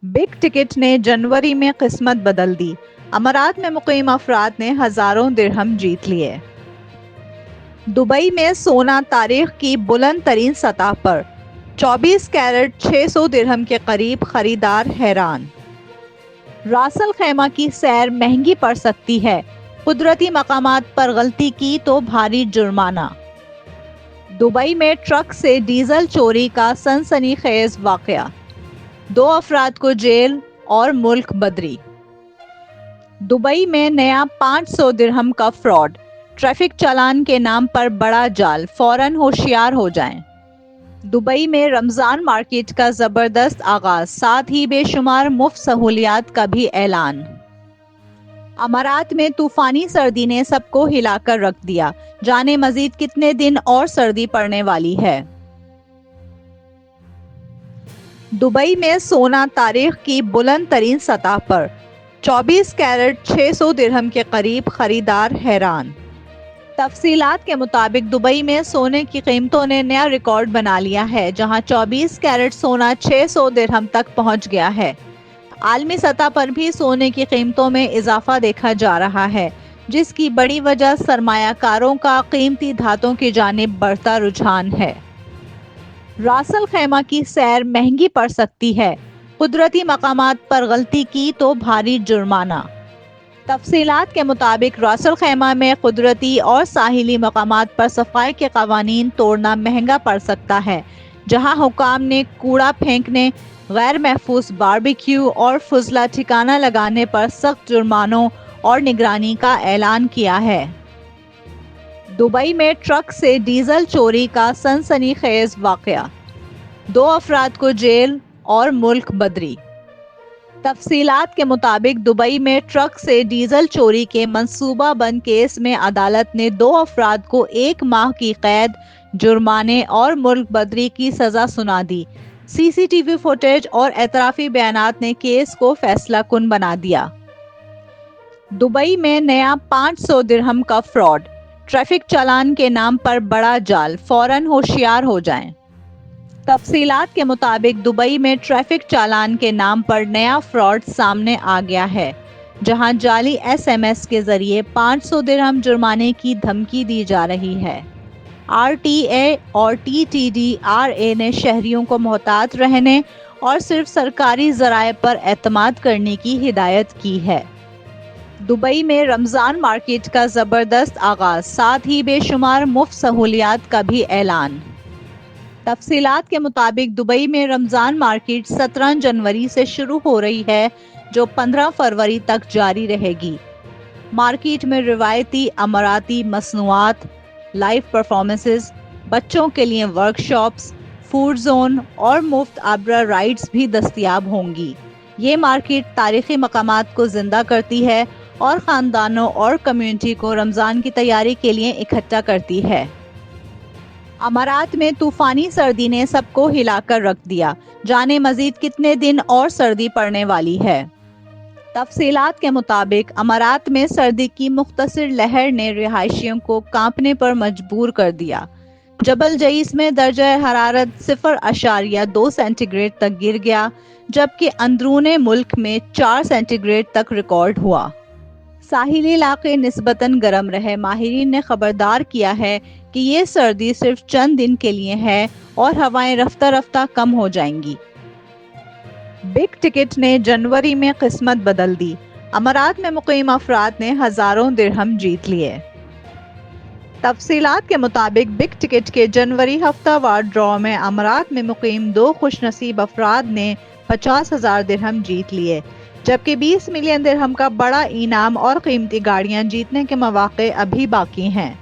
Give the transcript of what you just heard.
Big ticket ने जनवरी में किस्मत बदल दी। अमारात में मुकीम अफराद ने हजारों दिरहम जीत लिए। दुबई में सोना तारीख की बुलंद तरीन सतह पर, 24 कैरेट 600 दिरहम के करीब, खरीदार हैरान। रासल खैमा की सैर महंगी पड़ सकती है, कुदरती मकामात पर गलती की तो भारी जुर्माना। दुबई में ट्रक से डीजल चोरी का सनसनीखेज वाकया, 2 अफराद को जेल और मुल्क बदरी। दुबई में नया 500 दिरहम का फ्रॉड, ट्रैफिक चालान के नाम पर बड़ा जाल, फौरन होशियार हो जाएं। दुबई में रमजान मार्केट का जबरदस्त आगाज, साथ ही बेशुमार मुफ्त सहूलियात का भी ऐलान। अमारात में तूफानी सर्दी ने सबको हिलाकर रख दिया, जाने मजीद कितने दिन और सर्दी पड़ने वाली है। दुबई में सोना तारीख की बुलंद तरीन सतह पर, 24 कैरेट 600 दिरहम के करीब, खरीदार हैरान। तफसीलात के मुताबिक दुबई में सोने की कीमतों ने नया रिकॉर्ड बना लिया है, जहां 24 कैरेट सोना 600 दिरहम तक पहुंच गया है। आलमी सतह पर भी सोने की कीमतों में इजाफा देखा जा रहा है, जिसकी बड़ी वजह सरमायाकारों का कीमती धातों की जानिब बढ़ता रुझान है। रासल खैमा की सैर महंगी पड़ सकती है, कुदरती मकामात पर गलती की तो भारी जुर्माना। तफसीलात के मुताबिक रासल खैमा में कुदरती और साहिली मकामात पर सफाई के कवानीन तोड़ना महंगा पड़ सकता है, जहां हुकाम ने कूड़ा फेंकने, गैर महफूज बारबेक्यू और फुजला ठिकाना लगाने पर सख्त जुर्मानों और निगरानी का ऐलान किया है। दुबई में ट्रक से डीजल चोरी का सनसनीखेज वाकया, 2 अफराद को जेल और मुल्क बदरी। तफसीलात के मुताबिक दुबई में ट्रक से डीजल चोरी के मंसूबा बंद केस में अदालत ने 2 अफराद को 1 माह की कैद, जुर्माने और मुल्क बदरी की सजा सुना दी। सीसीटीवी फुटेज और एतराफी बयानात ने केस को फैसला कुन बना दिया। दुबई में नया 500 दिरहम का फ्रॉड, ट्रैफिक चालान के नाम पर बड़ा जाल, फौरन होशियार हो जाएं। तफसीलात के मुताबिक दुबई में ट्रैफिक चालान के नाम पर नया फ्रॉड सामने आ गया है, जहां जाली SMS के जरिए 500 दिरहम जुर्माने की धमकी दी जा रही है। RTA और TTDRA ने शहरियों को मोहतात रहने और सिर्फ सरकारी ज़राए पर एतमाद करने की हिदायत की है। दुबई में रमज़ान मार्केट का ज़बरदस्त आगाज, साथ ही बेशुमार मुफ्त सहूलियात का भी ऐलान। तफसीलात के मुताबिक दुबई में रमज़ान मार्केट 17 जनवरी से शुरू हो रही है, जो 15 फरवरी तक जारी रहेगी। मार्केट में रिवायती अमाराती मसनूआत, लाइव परफॉर्मेंसेस, बच्चों के लिए वर्कशॉप्स, फूड जोन और मुफ्त आबरा राइड्स भी दस्तयाब होंगी। ये मार्केट तारीखी मकामात को जिंदा करती है और ख़ानदानों और कम्युनिटी को रमज़ान की तैयारी के लिए इकट्ठा करती है। अमारात में तूफानी सर्दी ने सबको हिलाकर रख दिया, जाने मजीद कितने दिन और सर्दी पड़ने वाली है। तफसीलात के मुताबिक अमारात में सर्दी की मुख्तसर लहर ने रिहायशियों को कांपने पर मजबूर कर दिया। जबल जईस में दर्जा हरारत 0.2 सेंटीग्रेड तक गिर गया, जबकि अंदरूने मुल्क में 4 सेंटीग्रेड तक रिकॉर्ड हुआ। साहिली इलाके निस्बतन गर्म रहे। माहिरीन ने खबरदार किया है कि ये सर्दी सिर्फ चंद दिन के लिए है और हवाएं रफ्ता रफ्ता कम हो जाएंगी। बिग टिकट ने जनवरी में किस्मत बदल दी। अमारात में मुकीम अफराद ने हजारों दिरहम जीत लिए। तफसीलात के मुताबिक बिग टिकट के जनवरी हफ्तावार ड्रॉ में अमारात में मुकीम 2 खुशनसीब अफराद ने 50,000 दिरहम जीत लिए, जबकि 20 मिलियन दिरहम का बड़ा इनाम और कीमती गाड़ियां जीतने के मौके अभी बाकी हैं।